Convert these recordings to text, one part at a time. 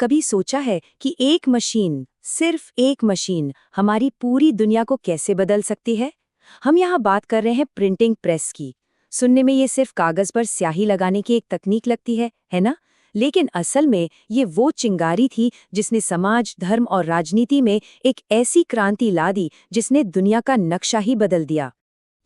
कभी सोचा है कि एक मशीन, सिर्फ एक मशीन, हमारी पूरी दुनिया को कैसे बदल सकती है? हम यहाँ बात कर रहे हैं प्रिंटिंग प्रेस की। सुनने में ये सिर्फ कागज पर स्याही लगाने की एक तकनीक लगती है ना? लेकिन असल में ये वो चिंगारी थी जिसने समाज, धर्म और राजनीति में एक ऐसी क्रांति ला दी जिसने दुनिया का नक्शा ही बदल दिया।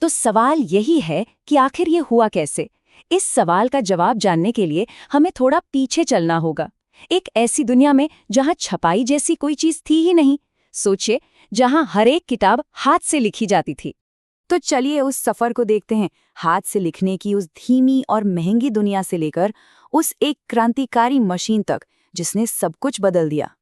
तो सवाल यही है कि आखिर ये हुआ कैसे? इस सवाल का जवाब जानने के लिए हमें थोड़ा पीछे चलना होगा, एक ऐसी दुनिया में जहां छपाई जैसी कोई चीज थी ही नहीं। सोचिए, जहां हर एक किताब हाथ से लिखी जाती थी। तो चलिए उस सफर को देखते हैं, हाथ से लिखने की उस धीमी और महंगी दुनिया से लेकर उस एक क्रांतिकारी मशीन तक जिसने सब कुछ बदल दिया।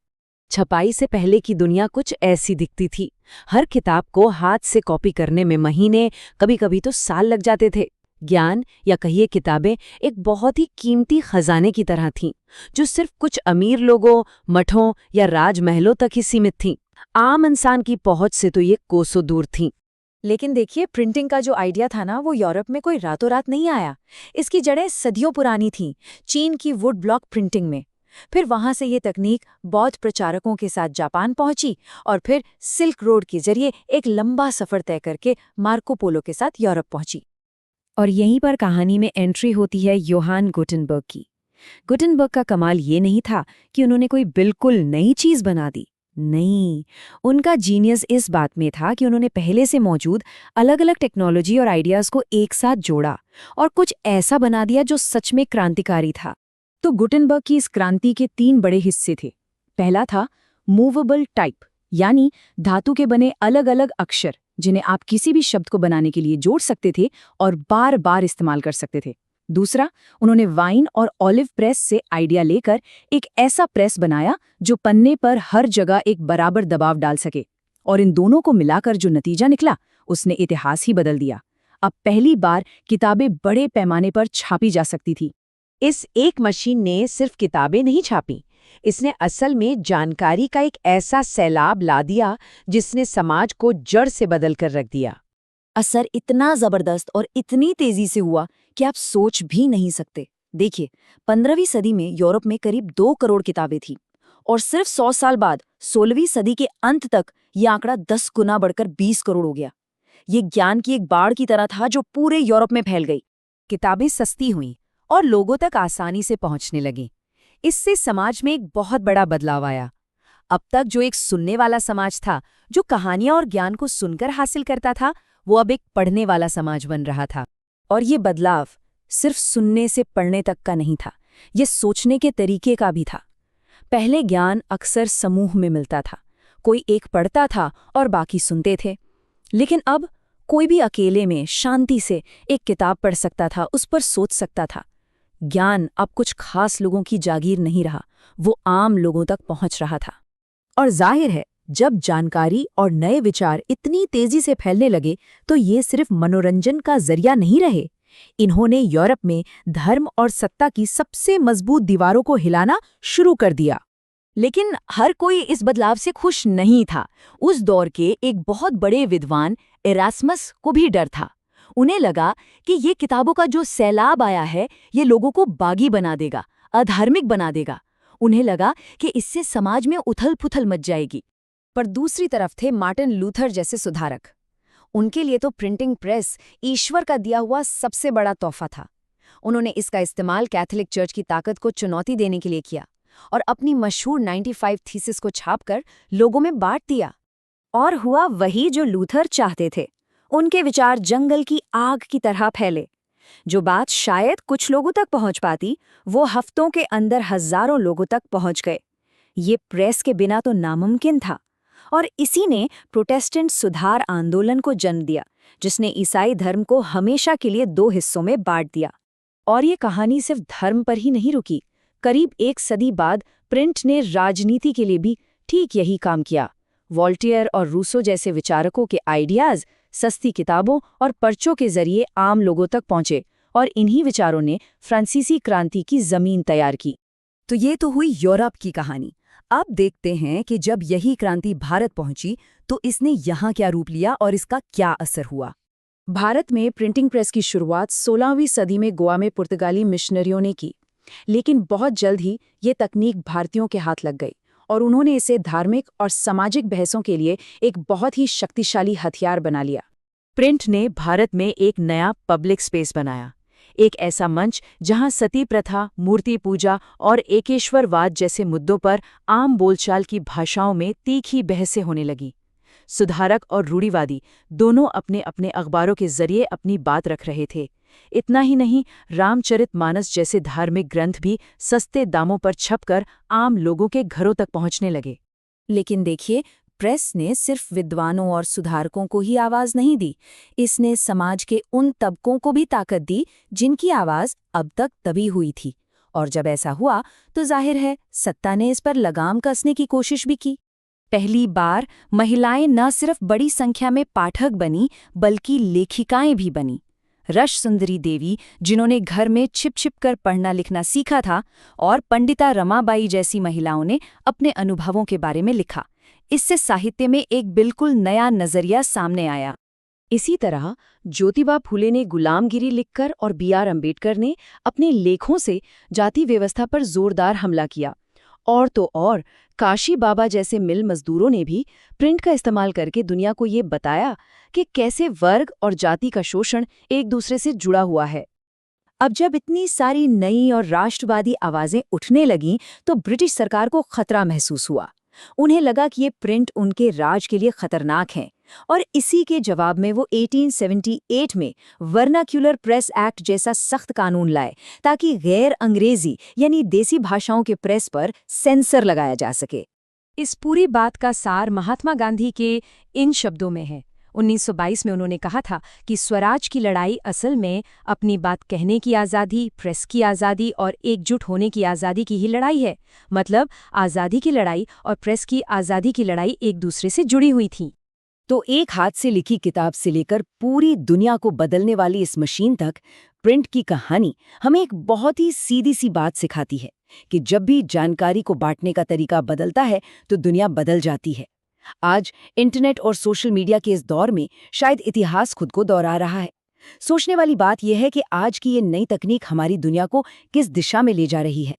छपाई से पहले की दुनिया कुछ ऐसी दिखती थी। हर किताब को हाथ से कॉपी करने में महीने, कभी-कभी तो साल लग जाते थे। ज्ञान या कहिए किताबें एक बहुत ही कीमती खजाने की तरह थीं, जो सिर्फ कुछ अमीर लोगों, मठों या राजमहलों तक ही सीमित थीं। आम इंसान की पहुंच से तो ये कोसों दूर थीं। लेकिन देखिए, प्रिंटिंग का जो आइडिया था ना, वो यूरोप में कोई रातों रात नहीं आया। इसकी जड़ें सदियों पुरानी थीं, चीन की वुड ब्लॉक प्रिंटिंग में। फिर वहां से ये तकनीक बौद्ध प्रचारकों के साथ जापान पहुंची और फिर सिल्क रोड के जरिए एक लंबा सफर तय करके मार्को पोलो के साथ यूरोप पहुंची। और यहीं पर कहानी में एंट्री होती है योहान गुटेनबर्ग की। गुटेनबर्ग का कमाल ये नहीं था कि उन्होंने कोई बिल्कुल नई चीज बना दी। नहीं, उनका जीनियस इस बात में था कि उन्होंने पहले से मौजूद अलग-अलग टेक्नोलॉजी और आइडियाज को एक साथ जोड़ा और कुछ ऐसा बना दिया जो सच में क्रांतिकारी था। तो गुटेनबर्ग की इस क्रांति के 3 बड़े हिस्से थे। पहला था मूवेबल टाइप, यानी धातु के बने अलग-अलग अक्षर जिन्हें आप किसी भी शब्द को बनाने के लिए जोड़ सकते थे और बार बार इस्तेमाल कर सकते थे। दूसरा, उन्होंने वाइन और ऑलिव प्रेस से आइडिया लेकर एक ऐसा प्रेस बनाया जो पन्ने पर हर जगह एक बराबर दबाव डाल सके, और इन दोनों को मिलाकर जो नतीजा निकला उसने इतिहास ही बदल दिया। अब पहली बार किताबें बड़े पैमाने पर छापी जा सकती थी। इस एक मशीन ने सिर्फ किताबें नहीं छापी, इसने असल में जानकारी का एक ऐसा सैलाब ला दिया जिसने समाज को जड़ से बदल कर रख दिया। असर इतना जबरदस्त और इतनी तेजी से हुआ कि आप सोच भी नहीं सकते। देखिए, 15वीं सदी में यूरोप में करीब 2 करोड़ किताबें थीं, और सिर्फ 100 साल बाद 16वीं सदी के अंत तक ये आंकड़ा 10 गुना बढ़कर 20 करोड़ हो गया। ये ज्ञान की एक बाढ़ की तरह था जो पूरे यूरोप में फैल गई। किताबें सस्ती हुईं और लोगों तक आसानी से पहुंचने लगीं। इससे समाज में एक बहुत बड़ा बदलाव आया। अब तक जो एक सुनने वाला समाज था, जो कहानियां और ज्ञान को सुनकर हासिल करता था, वो अब एक पढ़ने वाला समाज बन रहा था। और ये बदलाव सिर्फ सुनने से पढ़ने तक का नहीं था, ये सोचने के तरीके का भी था। पहले ज्ञान अक्सर समूह में मिलता था, कोई एक पढ़ता था और बाकी सुनते थे। लेकिन अब कोई भी अकेले में शांति से एक किताब पढ़ सकता था, उस पर सोच सकता था। ज्ञान अब कुछ खास लोगों की जागीर नहीं रहा, वो आम लोगों तक पहुंच रहा था। और जाहिर है, जब जानकारी और नए विचार इतनी तेजी से फैलने लगे तो ये सिर्फ मनोरंजन का जरिया नहीं रहे। इन्होंने यूरोप में धर्म और सत्ता की सबसे मजबूत दीवारों को हिलाना शुरू कर दिया। लेकिन हर कोई इस बदलाव से खुश नहीं था। उस दौर के एक बहुत बड़े विद्वान इरास्मस को भी डर था। उन्हें लगा कि ये किताबों का जो सैलाब आया है, ये लोगों को बागी बना देगा, अधार्मिक बना देगा। उन्हें लगा कि इससे समाज में उथल-पुथल मच जाएगी। पर दूसरी तरफ थे मार्टिन लूथर जैसे सुधारक। उनके लिए तो प्रिंटिंग प्रेस ईश्वर का दिया हुआ सबसे बड़ा तोहफा था। उन्होंने इसका इस्तेमाल कैथोलिक चर्च की ताकत को चुनौती देने के लिए किया और अपनी मशहूर 95 थीसिस को छापकर लोगों में बांट दिया। और हुआ वही जो लूथर चाहते थे। उनके विचार जंगल की आग की तरह फैले। जो बात शायद कुछ लोगों तक पहुंच पाती, वो हफ्तों के अंदर हजारों लोगों तक पहुंच गए। ये प्रेस के बिना तो नामुमकिन था। और इसी ने प्रोटेस्टेंट सुधार आंदोलन को जन्म दिया, जिसने ईसाई धर्म को हमेशा के लिए 2 हिस्सों में बांट दिया। और ये कहानी सिर्फ धर्म पर ही नहीं रुकी। करीब 1 सदी बाद प्रिंट ने राजनीति के लिए भी ठीक यही काम किया। वॉल्टेयर और रूसो जैसे विचारकों के आइडियाज सस्ती किताबों और पर्चों के जरिए आम लोगों तक पहुंचे, और इन्हीं विचारों ने फ्रांसीसी क्रांति की जमीन तैयार की। तो ये तो हुई यूरोप की कहानी। अब देखते हैं कि जब यही क्रांति भारत पहुंची तो इसने यहाँ क्या रूप लिया और इसका क्या असर हुआ। भारत में प्रिंटिंग प्रेस की शुरुआत 16वीं सदी में गोवा में पुर्तगाली मिशनरियों ने की। लेकिन बहुत जल्द ही ये तकनीक भारतीयों के हाथ लग गई और उन्होंने इसे धार्मिक और सामाजिक बहसों के लिए एक बहुत ही शक्तिशाली हथियार बना लिया। प्रिंट ने भारत में एक नया पब्लिक स्पेस बनाया, एक ऐसा मंच जहां सती प्रथा, मूर्ति पूजा और एकेश्वरवाद जैसे मुद्दों पर आम बोलचाल की भाषाओं में तीखी बहसें होने लगी। सुधारक और रूढ़िवादी दोनों अपने अपने अखबारों के जरिए अपनी बात रख रहे थे। इतना ही नहीं, रामचरितमानस जैसे धार्मिक ग्रंथ भी सस्ते दामों पर छपकर आम लोगों के घरों तक पहुंचने लगे। लेकिन देखिए, प्रेस ने सिर्फ विद्वानों और सुधारकों को ही आवाज नहीं दी, इसने समाज के उन तबकों को भी ताकत दी जिनकी आवाज अब तक दबी हुई थी। और जब ऐसा हुआ तो जाहिर है सत्ता ने इस पर लगाम कसने की कोशिश भी की। पहली बार महिलाएं न सिर्फ बड़ी संख्या में पाठक बनी बल्कि लेखिकाएं भी बनी। रश सुंदरी देवी, जिन्होंने घर में छिप छिप कर पढ़ना लिखना सीखा था, और पंडिता रमाबाई जैसी महिलाओं ने अपने अनुभवों के बारे में लिखा। इससे साहित्य में एक बिल्कुल नया नजरिया सामने आया। इसी तरह ज्योतिबा फूले ने गुलामगिरी लिखकर और B.R. अम्बेडकर ने अपने लेखों से जाति व्यवस्था पर जोरदार हमला किया। और तो और काशी बाबा जैसे मिल मजदूरों ने भी प्रिंट का इस्तेमाल करके दुनिया को ये बताया कि कैसे वर्ग और जाति का शोषण एक दूसरे से जुड़ा हुआ है। अब जब इतनी सारी नई और राष्ट्रवादी आवाजें उठने लगीं तो ब्रिटिश सरकार को खतरा महसूस हुआ। उन्हें लगा कि ये प्रिंट उनके राज के लिए खतरनाक हैं, और इसी के जवाब में वो 1878 में वर्नाक्यूलर प्रेस एक्ट जैसा सख्त कानून लाए ताकि गैर अंग्रेजी यानी देसी भाषाओं के प्रेस पर सेंसर लगाया जा सके। इस पूरी बात का सार महात्मा गांधी के इन शब्दों में है। 1922 में उन्होंने कहा था कि स्वराज की लड़ाई असल में अपनी बात कहने की आज़ादी, प्रेस की आज़ादी और एकजुट होने की आज़ादी की ही लड़ाई है। मतलब आज़ादी की लड़ाई और प्रेस की आज़ादी की लड़ाई एक दूसरे से जुड़ी हुई थी। तो एक हाथ से लिखी किताब से लेकर पूरी दुनिया को बदलने वाली इस मशीन तक, प्रिंट की कहानी हमें एक बहुत ही सीधी सी बात सिखाती है कि जब भी जानकारी को बांटने का तरीका बदलता है तो दुनिया बदल जाती है। आज इंटरनेट और सोशल मीडिया के इस दौर में शायद इतिहास खुद को दोहरा रहा है। सोचने वाली बात यह है कि आज की ये नई तकनीक हमारी दुनिया को किस दिशा में ले जा रही है।